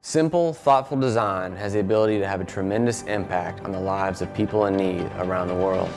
Simple, thoughtful design has the ability to have a tremendous impact on the lives of people in need around the world.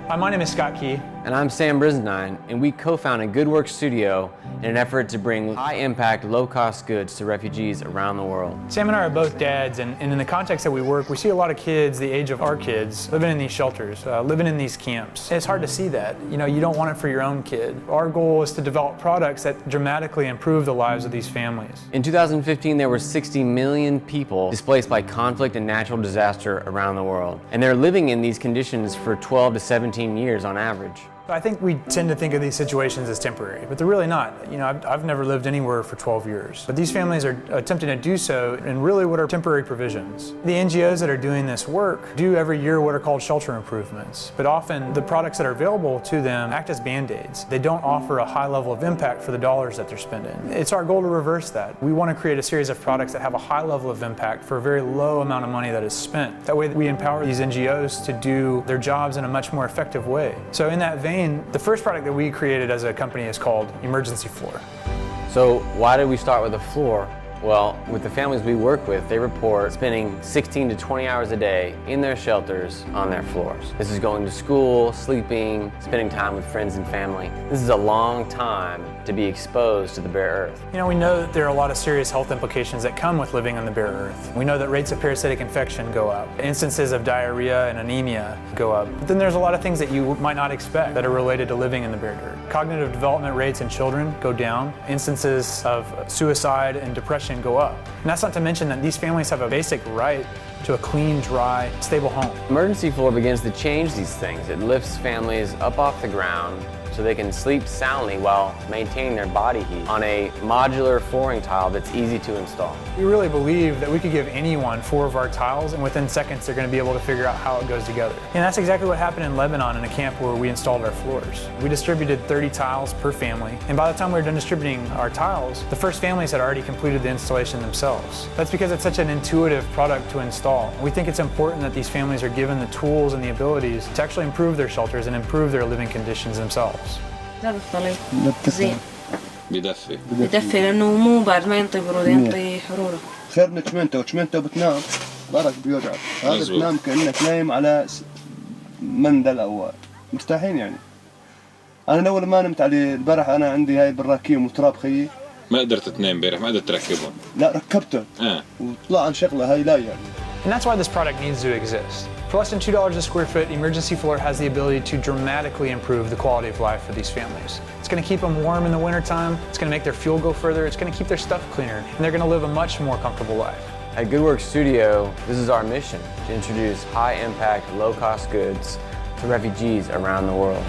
Hi, my name is Scott Key. And I'm Sam Brisendine, and we co-founded Good Work Studio in an effort to bring high-impact, low-cost goods to refugees around the world. Sam and I are both dads, and in the context that we work, we see a lot of kids the age of our kids living in these shelters, living in these camps. It's hard to see that. You know, you don't want it for your own kid. Our goal is to develop products that dramatically improve the lives of these families. In 2015, there were 60 million people displaced by conflict and natural disaster around the world. And they're living in these conditions for 12 to 17 years on average. I think we tend to think of these situations as temporary, but they're really not. You know, I've never lived anywhere for 12 years. But these families are attempting to do so in really what are temporary provisions. The NGOs that are doing this work do every year what are called shelter improvements, but often the products that are available to them act as band-aids. They don't offer a high level of impact for the dollars that they're spending. It's our goal to reverse that. We want to create a series of products that have a high level of impact for a very low amount of money that is spent. That way we empower these NGOs to do their jobs in a much more effective way. So in that vein, the first product that we created as a company is called Emergency Floor. So why did we start with a floor? Well, with the families we work with, they report spending 16 to 20 hours a day in their shelters on their floors. This is going to school, sleeping, spending time with friends and family. This is a long time to be exposed to the bare earth. You know, we know that there are a lot of serious health implications that come with living on the bare earth. We know that rates of parasitic infection go up. Instances of diarrhea and anemia go up. But then there's a lot of things that you might not expect that are related to living in the bare dirt. Cognitive development rates in children go down. Instances of suicide and depression go up. And that's not to mention that these families have a basic right to a clean, dry, stable home. Emergency Floor begins to change these things. It lifts families up off the ground so they can sleep soundly while maintaining their body heat on a modular flooring tile that's easy to install. We really believe that we could give anyone 4 of our tiles, and within seconds they're going to be able to figure out how it goes together. And that's exactly what happened in Lebanon in a camp where we installed our floors. We distributed 30 tiles per family, and by the time we were done distributing our tiles, the first families had already completed the installation themselves. That's because it's such an intuitive product to install. We think it's important that these families are given the tools and the abilities to actually improve their shelters and improve their living conditions themselves. لا بالطلب زين بدفي لأنه مو بعد ما ينطي برودة ينطي حرورة. خير انك شمنته بتنام ظهرك بيوجعك. هذا بتنام كأنك نايم على مندل أو مرتاحين يعني. أنا أول ما نمت على البارح أنا عندي هاي البراكين وتراب خيي. ما قدرت تنام امبارح، ما قدرت تركبهم. لا ركبته. وطلع عن شغلة هاي لا يعني. And that's why this product needs to exist. For less than $2 a square foot, Emergency Floor has the ability to dramatically improve the quality of life for these families. It's going to keep them warm in the wintertime, it's going to make their fuel go further, it's going to keep their stuff cleaner, and they're going to live a much more comfortable life. At Good Work Studio, this is our mission, to introduce high-impact, low-cost goods to refugees around the world.